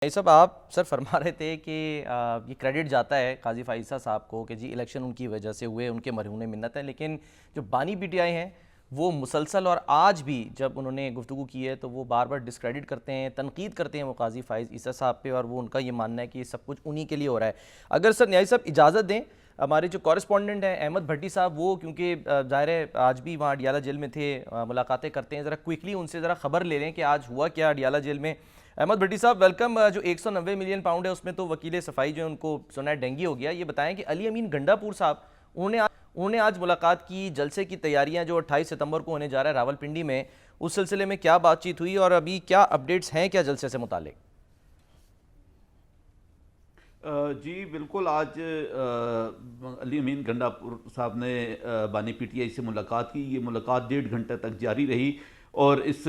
ये सब आप सर फरमा रहे थे कि ये क्रेडिट जाता है काजी फाइसा साहब को कि जी इलेक्शन उनकी वजह से हुए, उनके मरहूने मिन्नत है। लेकिन जो बानी पीटीआई हैं वो मुसलसल और आज भी जब उन्होंने गुफ्तगू की है तो वो बार बार डिस्क्रेडिट करते हैं, तनकीद करते हैं वो काजी फाइज ईसा साहब पे, और वो उनका ये मानना है कि ये सब कुछ उन्हीं के लिए हो रहा है। अगर सर न्याय साहब इजाज़त दें, हमारे जो कॉरेस्पॉन्डेंट हैं अहमद भट्टी साहब, वो क्योंकि ज़ाहिर है आज भी वहाँ अडियाला जेल में थे, मुलाकातें करते हैं, ज़रा क्विकली उनसे ज़रा खबर ले लें कि आज हुआ क्या अडियाला जेल में। अहमद भट्टी साहब वेलकम। जो 190 मिलियन पाउंड है उसमें तो वकील सफाई जो है उनको सुना है डेंगी हो गया। ये बताएं कि अली अमीन गंडापुर साहब उन्होंने आज मुलाकात की, जलसे की तैयारियां जो 28 सितंबर को होने जा रहा है रावलपिंडी में, उस सिलसिले में क्या बातचीत हुई और अभी क्या अपडेट्स हैं क्या जलसे से मुतालिक? जी बिल्कुल। आज अली अमीन गंडापुर साहब ने बानी पीटीआई से मुलाकात की। ये मुलाकात 1.5 घंटे तक जारी रही और इस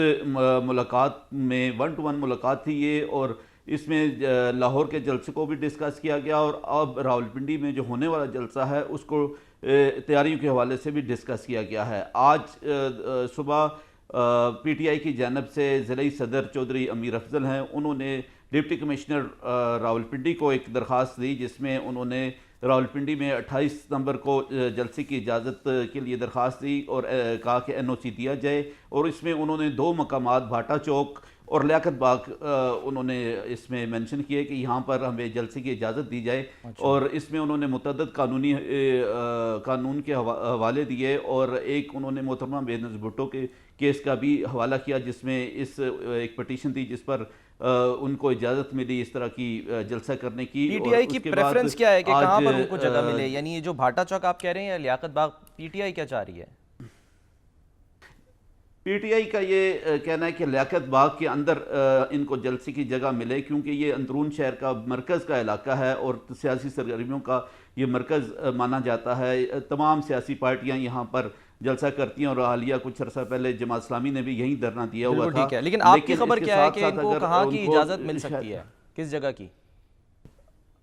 मुलाकात में 1-to-1 मुलाकात थी ये, और इसमें लाहौर के जलसे को भी डिस्कस किया गया और अब रावलपिंडी में जो होने वाला जलसा है उसको तैयारियों के हवाले से भी डिस्कस किया गया है। आज सुबह पीटीआई की जानब से ज़िला सदर चौधरी अमीर अफजल हैं, उन्होंने डिप्टी कमिश्नर रावलपिंडी को एक दरख्वास्त दी जिसमें उन्होंने रावलपिंडी में 28 सितंबर को जलसे की इजाज़त के लिए दरख्वास्त दी और कहा कि एनओसी दिया जाए। और इसमें उन्होंने 2 मकामात भाटा चौक और लियाकत बाग उन्होंने इसमें मेंशन किए कि यहाँ पर हमें जलसे की इजाज़त दी जाए। अच्छा। और इसमें उन्होंने मुतअद्दिद कानून के हवाले दिए और एक उन्होंने मोहतरमा बेनज़ीर भुट्टो के केस का भी हवाला किया जिसमें एक पटिशन थी जिस पर उनको इजाज़त मिली इस तरह की जलसा करने की। पीटीआई की प्रेफरेंस क्या है कि कहाँ पर उनको जगह मिले? यानी ये जो भाटा चौक आप कह रहे हैं या लियाकत बाग, पीटीआई क्या चाह रही है? पीटीआई का ये कहना है कि लियाकत बाग के अंदर इनको जलसे की जगह मिले क्योंकि ये अंदरून शहर का मरकज़ का इलाका है और सियासी सरगर्मियों का ये मरकज़ माना जाता है। तमाम सियासी पार्टियां यहाँ पर जलसा करती हैं और हालिया कुछ अर्सा पहले जमात इस्लामी ने भी यहीं धरना दिया हुआ बिल्कुल था। ठीक है, लेकिन आपकी खबर क्या है कि इनको कहाँ की इजाज़त मिल सकती है, किस जगह की?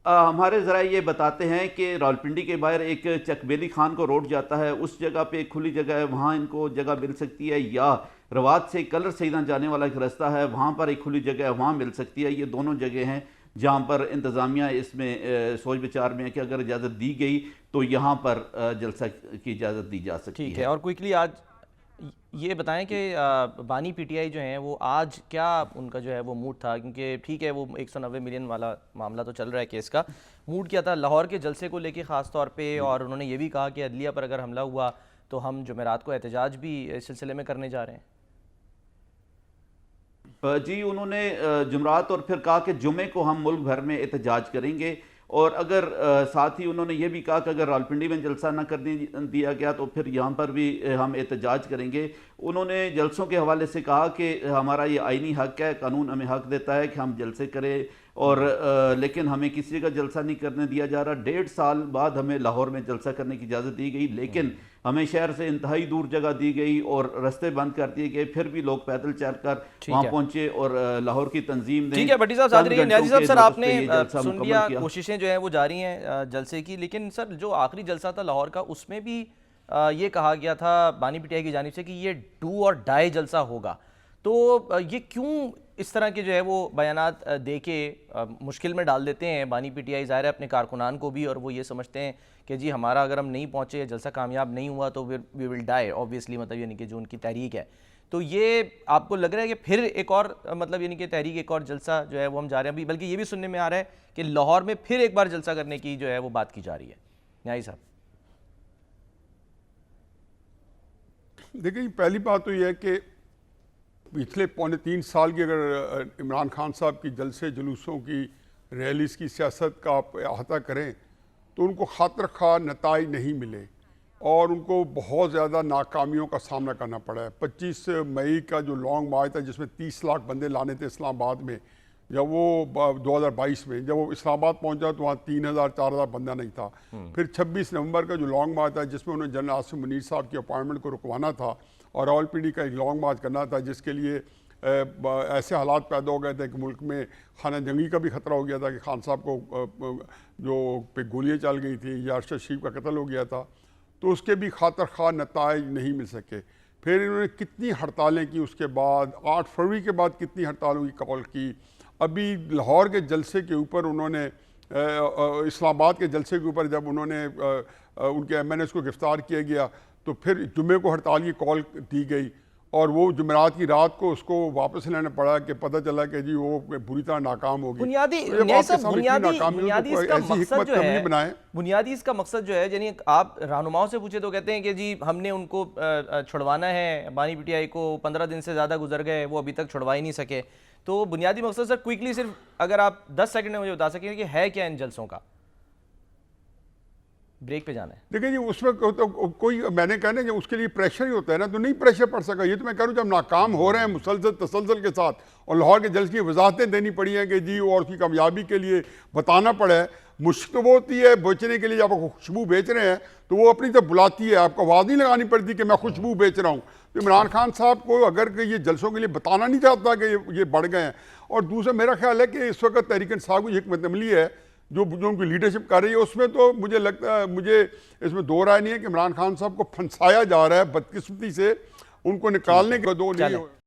हमारे ज़रा ये बताते हैं कि रावलपिंडी के बाहर एक चकबेली खान को रोड जाता है, उस जगह पे एक खुली जगह है, वहाँ इनको जगह मिल सकती है, या रवात से कलर सईदा जाने वाला एक रास्ता है वहाँ पर एक खुली जगह है, वहाँ मिल सकती है। ये दोनों जगह हैं जहाँ पर इंतज़ामिया इसमें सोच विचार में है कि अगर इजाज़त दी गई तो यहाँ पर जलसा की इजाज़त दी जा सकती ठीक है। है, और क्विकली आज ये बताएं कि बानी पीटीआई जो हैं वो आज क्या उनका जो है वो मूड था, क्योंकि ठीक है वो 190 मिलियन वाला मामला तो चल रहा है केस का, मूड क्या था लाहौर के जलसे को लेके ख़ास तौर पे? और उन्होंने ये भी कहा कि अदलिया पर अगर हमला हुआ तो हम जुमेरात को एहतजाज भी इस सिलसिले में करने जा रहे हैं। जी उन्होंने जुमरात और फिर कहा कि जुमे को हम मुल्क भर में एहतजाज करेंगे, और अगर साथ ही उन्होंने ये भी कहा कि अगर रावलपिंडी में जलसा न करने दिया गया तो फिर यहाँ पर भी हम एहतजाज करेंगे। उन्होंने जलसों के हवाले से कहा कि हमारा ये आईनी हक है, कानून हमें हक देता है कि हम जलसे करें, और लेकिन हमें किसी का जलसा नहीं करने दिया जा रहा। 1.5 साल बाद हमें लाहौर में जलसा करने की इजाज़त दी गई, लेकिन हमें शहर से इंतहाई दूर जगह दी गई और रास्ते बंद कर दिए गए, फिर भी लोग पैदल चलकर वहाँ पहुंचे और लाहौर की तंजीम ने। ठीक है भट्टी साहब, साथ रहिए। न्याजी साहब, सर आपने सुन लिया, किया। कोशिशें जो है वो जारी हैं जलसे की, लेकिन सर जो आखिरी जलसा था लाहौर का उसमें भी ये कहा गया था बानी पीटीआई की जानिब से कि ये डू और डाई जलसा होगा, तो ये क्यों इस तरह के जो है वो बयानात दे के मुश्किल में डाल देते हैं बानी पीटीआई? ज़ाहिर है अपने कारकुनान को भी, और वो ये समझते हैं कि जी हमारा अगर हम नहीं पहुँचे, जलसा कामयाब नहीं हुआ तो फिर वी विल डाई ऑब्वियसली, मतलब यानी कि जो उनकी तहरीक है। तो ये आपको लग रहा है कि फिर एक और मतलब यानी कि तहरीक एक और जलसा जो है वो हम जा रहे हैं अभी, बल्कि ये भी सुनने में आ रहा है कि लाहौर में फिर एक बार जलसा करने की जो है वो बात की जा रही है? न्याई साहब देखिए, पहली बात तो यह है कि पिछले 3.25 साल की अगर इमरान खान साहब की जलसे जुलूसों की रैलीज़ की सियासत का आप अहाता करें तो उनको खातिर खा नताइज नहीं मिले और उनको बहुत ज़्यादा नाकामियों का सामना करना पड़ा है। 25 मई का जो लॉन्ग मार्च था जिसमें 30 लाख बंदे लाने थे इस्लामाबाद में, जब वो 2022 में जब वो इस्लामाबाद पहुंचा तो वहाँ 3,000-4,000 बंदा नहीं था। फिर 26 नवंबर का जो लॉन्ग मार्च था जिसमें उन्होंने जनरल आसिम मुनीर साहब की अपॉइंटमेंट को रुकवाना था और रावलपिंडी का एक लॉन्ग मार्च करना था, जिसके लिए ऐसे हालात पैदा हो गए थे कि मुल्क में खाना जंगी का भी ख़तरा हो गया था कि खान साहब को जो पे गोलियाँ चल गई थी या अरशद शरीफ का कत्ल हो गया था, तो उसके भी खातर खा नताइज नहीं मिल सके। फिर इन्होंने कितनी हड़तालें की, उसके बाद 8 फरवरी के बाद कितनी हड़तालों की कॉल की, अभी लाहौर के जलसे के ऊपर उन्होंने इस्लामाबाद के जलसे के ऊपर जब उन्होंने उनके एमएनएस को गिरफ्तार किया गया तो फिर जुम्मे को हड़ताल की कॉल दी गई और वो जुमेरात की रात को उसको वापस लेना पड़ा कि पता चला कि जी वो बुरी तरह नाकाम हो गई। बुनियादी तो जब न्याय आपके साहब, सामने इतनी बुनियादी नाकामी हो तो बुनियादी कोई इसका ऐसी मकसद हिकमत जो अमली है, बनाए। बुनियादी इसका मकसद जो है, यानी आप रहनुमाओं से पूछे तो कहते हैं कि जी हमने उनको छुड़वाना है, बानी पीटीआई को 15 दिन से ज़्यादा गुजर गए, वो अभी तक छुड़वा ही नहीं सके। तो बुनियादी मकसद सर क्विकली सिर्फ अगर आप 10 सेकंड में मुझे बता सकें कि है क्या इन जलसों का। ब्रेक पे जाना है। देखिए जी उसमें तो कोई मैंने कहना कि उसके लिए प्रेशर ही होता है ना, तो नहीं प्रेशर पड़ सका। ये तो मैं कह रहा हूँ जब नाकाम हो रहे हैं मुसलसल तसलसल के साथ और लाहौर के जल्द की वजाहतें देनी पड़ी हैं कि जी और उसकी कामयाबी के लिए बताना पड़ा है। मुश्किल तो वो होती है बेचने के लिए, जब आप खुशबू बेच रहे हैं तो वो अपनी तरफ बुलाती है, आपको आवाज़ नहीं लगानी पड़ती कि मैं खुशबू बेच रहा हूँ। तो इमरान खान साहब को अगर कि ये जलसों के लिए बताना नहीं चाहता कि ये बढ़ गए हैं। और दूसरा मेरा ख्याल है कि इस वक्त तहरीक इंसाफ की हिकमत अमली है जो उनकी लीडरशिप कर रही है, उसमें तो मुझे लगता है, मुझे इसमें दो राय नहीं है कि इमरान खान साहब को फंसाया जा रहा है बदकिस्मती से, उनको निकालने का दो नहीं है।